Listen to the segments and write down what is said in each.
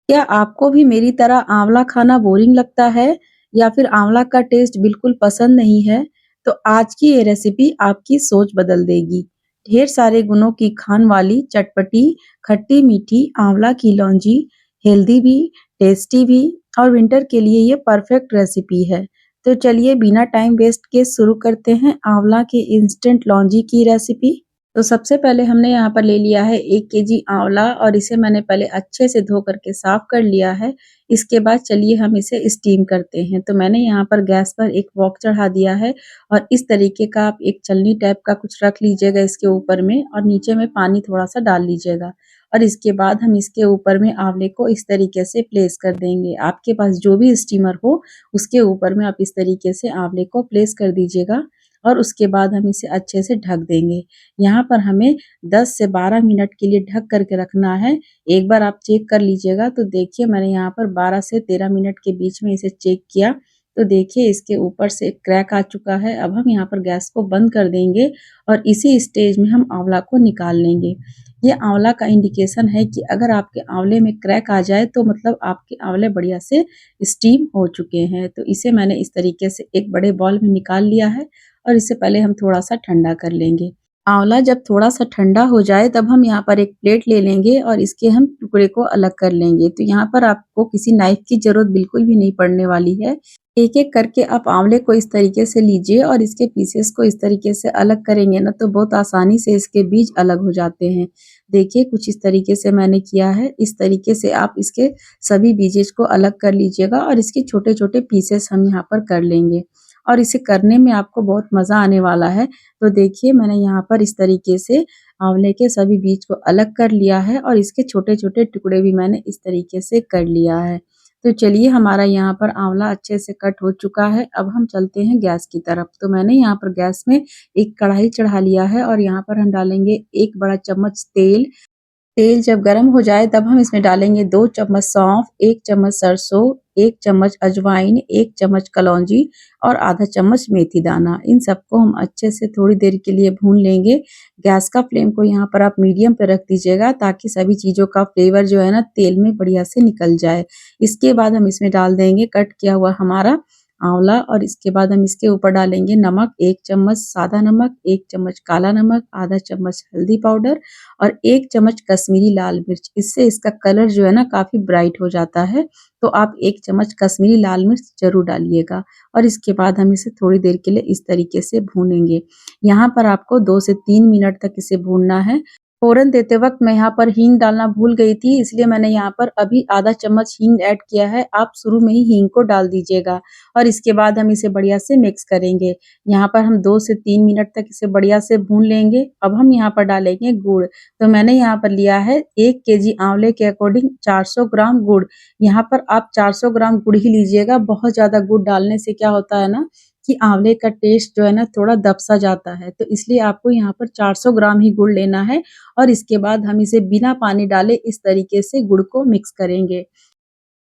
क्या आपको भी मेरी तरह आंवला खाना बोरिंग लगता है या फिर आंवला का टेस्ट बिल्कुल पसंद नहीं है? तो आज की ये रेसिपी आपकी सोच बदल देगी। ढेर सारे गुणों की खान वाली चटपटी, खट्टी-मीठी आंवला की लौंजी, हेल्दी भी, टेस्टी भी और विंटर के लिए ये परफेक्ट रेसिपी है। तो चलिए बिना टाइम वेस्ट के शुरू करते हैं आंवला की इंस्टेंट लौंजी की रेसिपी। तो सबसे पहले हमने यहाँ पर ले लिया है 1 केजी आंवला और इसे मैंने पहले अच्छे से धो करके साफ कर लिया है। इसके बाद चलिए हम इसे स्टीम करते हैं। तो मैंने यहाँ पर गैस पर एक वॉक चढ़ा दिया है और इस तरीके का आप एक छलनी टाइप का कुछ रख लीजिएगा इसके ऊपर में और नीचे में पानी थोड़ा-सा डाल लीजिएगा। और इसके बाद हम इसके ऊपर में आंवले को इस तरीके से प्लेस कर देंगे। आपके पास जो भी स्टीमर हो उसके ऊपर में आप इस तरीके से आंवले को प्लेस कर दीजिएगा और उसके बाद हम इसे अच्छे से ढक देंगे। यहाँ पर हमें 10 से 12 मिनट के लिए ढक करके रखना है। एक बार आप चेक कर लीजिएगा तो देखिए मैंने यहाँ पर 12 से 13 मिनट के बीच में इसे चेक किया तो देखिए इसके ऊपर से क्रैक आ चुका है। अब हम यहाँ पर गैस को बंद कर देंगे और इसी स्टेज में हम आंवला को निकाल लेंगे। ये आंवला का इंडिकेशन है कि अगर आपके आंवले में क्रैक आ जाए तो मतलब आपके आंवले बढ़िया से स्टीम हो चुके हैं। तो इसे मैंने इस तरीके से एक बड़े बाउल में निकाल लिया है और इसे पहले हम थोड़ा-सा ठंडा कर लेंगे। आंवला जब थोड़ा-सा ठंडा हो जाए तब हम यहाँ पर एक प्लेट ले लेंगे और इसके हम टुकड़े को अलग कर लेंगे। तो यहाँ पर आपको किसी नाइफ की ज़रूरत बिल्कुल भी नहीं पड़ने वाली है। एक-एक करके आप आंवले को इस तरीके से लीजिए और इसके पीसेस को इस तरीके से अलग करेंगे ना तो बहुत आसानी से इसके बीज अलग हो जाते हैं। देखिए कुछ इस तरीके से मैंने किया है। इस तरीके से आप इसके सभी बीजेस को अलग कर लीजिएगा और इसके छोटे-छोटे पीसेस हम यहाँ पर कर लेंगे और इसे करने में आपको बहुत मज़ा आने वाला है। तो देखिए मैंने यहाँ पर इस तरीके से आंवले के सभी बीज को अलग कर लिया है और इसके छोटे-छोटे टुकड़े भी मैंने इस तरीके से कर लिया है। तो चलिए हमारा यहाँ पर आंवला अच्छे से कट हो चुका है। अब हम चलते हैं गैस की तरफ। तो मैंने यहाँ पर गैस में एक कढ़ाई चढ़ा लिया है और यहाँ पर हम डालेंगे 1 बड़ा चम्मच तेल। तेल जब गरम हो जाए तब हम इसमें डालेंगे 2 चम्मच सौंफ, 1 चम्मच सरसों, 1 चम्मच अजवाइन, 1 चम्मच कलौंजी और आधा चम्मच मेथी दाना। इन सबको हम अच्छे से थोड़ी देर के लिए भून लेंगे। गैस का फ्लेम को यहाँ पर आप मीडियम पे रख दीजिएगा ताकि सभी चीज़ों का फ्लेवर जो है ना तेल में बढ़िया से निकल जाए। इसके बाद हम इसमें डाल देंगे कट किया हुआ हमारा आंवला और इसके बाद हम इसके ऊपर डालेंगे नमक, 1 चम्मच सादा नमक, 1 चम्मच काला नमक, आधा चम्मच हल्दी पाउडर और 1 चम्मच कश्मीरी लाल मिर्च। इससे इसका कलर जो है ना काफ़ी ब्राइट हो जाता है, तो आप 1 चम्मच कश्मीरी लाल मिर्च ज़रूर डालिएगा और इसके बाद हम इसे थोड़ी देर के लिए इस तरीके से भूनेंगे। यहाँ पर आपको 2 से 3 मिनट तक इसे भूनना है। फ़ौरन देते वक़्त मैं यहाँ पर हींग डालना भूल गई थी, इसलिए मैंने यहाँ पर अभी आधा चम्मच हींग ऐड किया है। आप शुरू में ही हींग को डाल दीजिएगा और इसके बाद हम इसे बढ़िया से मिक्स करेंगे। यहाँ पर हम 2 से 3 मिनट तक इसे बढ़िया से भून लेंगे। अब हम यहाँ पर डालेंगे गुड़। तो मैंने यहाँ पर लिया है 1 केजी आंवले के अकॉर्डिंग 400 ग्राम गुड़। यहाँ पर आप 400 ग्राम गुड़ ही लीजिएगा, बहुत ज़्यादा गुड़ डालने से क्या होता है ना कि आंवले का टेस्ट जो है ना थोड़ा दब-सा जाता है। तो इसलिए आपको यहाँ पर 400 ग्राम ही गुड़ लेना है और इसके बाद हम इसे बिना पानी डाले इस तरीके से गुड़ को मिक्स करेंगे।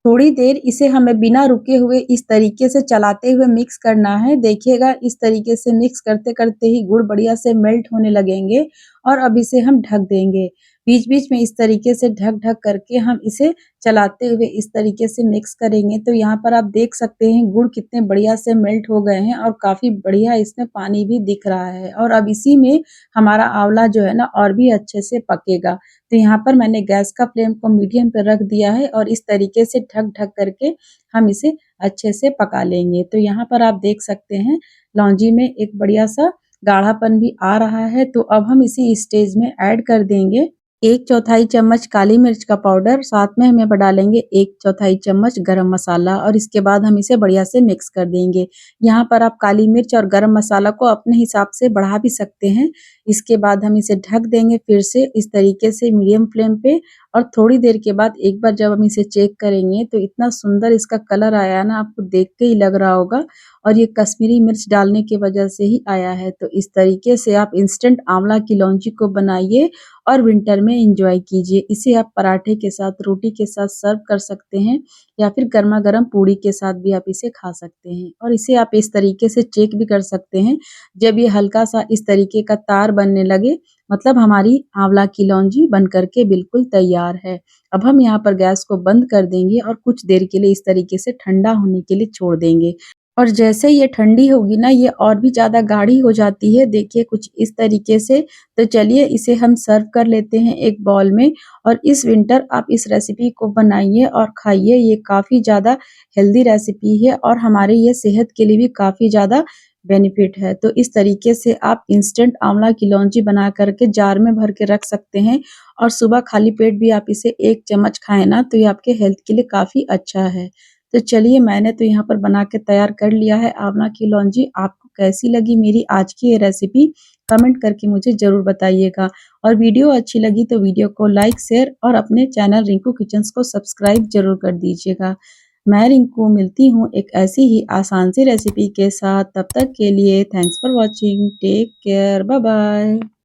थोड़ी देर इसे हमें बिना रुके हुए इस तरीके से चलाते हुए मिक्स करना है। देखिएगा इस तरीके से मिक्स करते-करते ही गुड़ बढ़िया से मेल्ट होने लगेंगे और अब इसे हम ढक देंगे। बीच-बीच में इस तरीके से ढक-ढक करके हम इसे चलाते हुए इस तरीके से मिक्स करेंगे। तो यहाँ पर आप देख सकते हैं गुड़ कितने बढ़िया से मेल्ट हो गए हैं और काफ़ी बढ़िया इसमें पानी भी दिख रहा है और अब इसी में हमारा आंवला जो है ना और भी अच्छे से पकेगा। तो यहाँ पर मैंने गैस का फ्लेम को मीडियम पे रख दिया है और इस तरीके से ढक-ढक करके हम इसे अच्छे से पका लेंगे। तो यहाँ पर आप देख सकते हैं लौंजी में एक बढ़िया-सा गाढ़ापन भी आ रहा है, तो अब हम इसी स्टेज में ऐड कर देंगे 1/4 चम्मच काली मिर्च का पाउडर, साथ में हम यहाँ पर डालेंगे 1/4 चम्मच गरम मसाला और इसके बाद हम इसे बढ़िया से मिक्स कर देंगे। यहाँ पर आप काली मिर्च और गरम मसाला को अपने हिसाब से बढ़ा भी सकते हैं। इसके बाद हम इसे ढक देंगे फिर से इस तरीके से मीडियम फ्लेम पे और थोड़ी देर के बाद एक बार जब हम इसे चेक करेंगे तो इतना सुंदर इसका कलर आया है ना आपको देख के ही लग रहा होगा और ये कश्मीरी मिर्च डालने की वजह से ही आया है। तो इस तरीके से आप इंस्टेंट आंवला की लौंजी को बनाइए और विंटर में एंजॉय कीजिए। इसे आप पराठे के साथ, रोटी के साथ सर्व कर सकते हैं या फिर गरमा-गरम पूड़ी के साथ भी आप इसे खा सकते हैं और इसे आप इस तरीके से चेक भी कर सकते हैं। जब ये हल्का-सा इस तरीके का तार बनने लगे मतलब हमारी आंवला की लौंजी बन करके बिल्कुल तैयार है। अब हम यहाँ पर गैस को बंद कर देंगे और कुछ देर के लिए इस तरीके से ठंडा होने के लिए छोड़ देंगे। और जैसे ये ठंडी होगी ना, ये और भी ज़्यादा गाढ़ी हो जाती है, देखिए कुछ इस तरीके से। तो चलिए इसे हम सर्व कर लेते हैं एक बाउल में। और इस विंटर आप इस रेसिपी को बनाइए और खाइए, ये काफ़ी ज़्यादा हेल्दी रेसिपी है और हमारे ये सेहत के लिए भी काफ़ी ज़्यादा बेनिफिट है। तो इस तरीके से आप इंस्टेंट आंवला की लौंजी बना कर के जार में भर के रख सकते हैं और सुबह खाली पेट भी आप इसे 1 चम्मच खाएँ ना, तो ये आपके हेल्थ के लिए काफ़ी अच्छा है। तो चलिए मैंने तो यहाँ पर बना के तैयार कर लिया है आंवला की लौंजी। आपको कैसी लगी मेरी आज की ये रेसिपी? कमेंट करके मुझे ज़रूर बताइएगा। और वीडियो अच्छी लगी तो वीडियो को लाइक, शेयर और अपने चैनल रिंकू किचन्स को सब्सक्राइब ज़रूर कर दीजिएगा। मैं रिंकू मिलती हूँ एक ऐसी ही आसान सी रेसिपी के साथ। तब तक के लिए thanks for watching. Take care. Bye bye.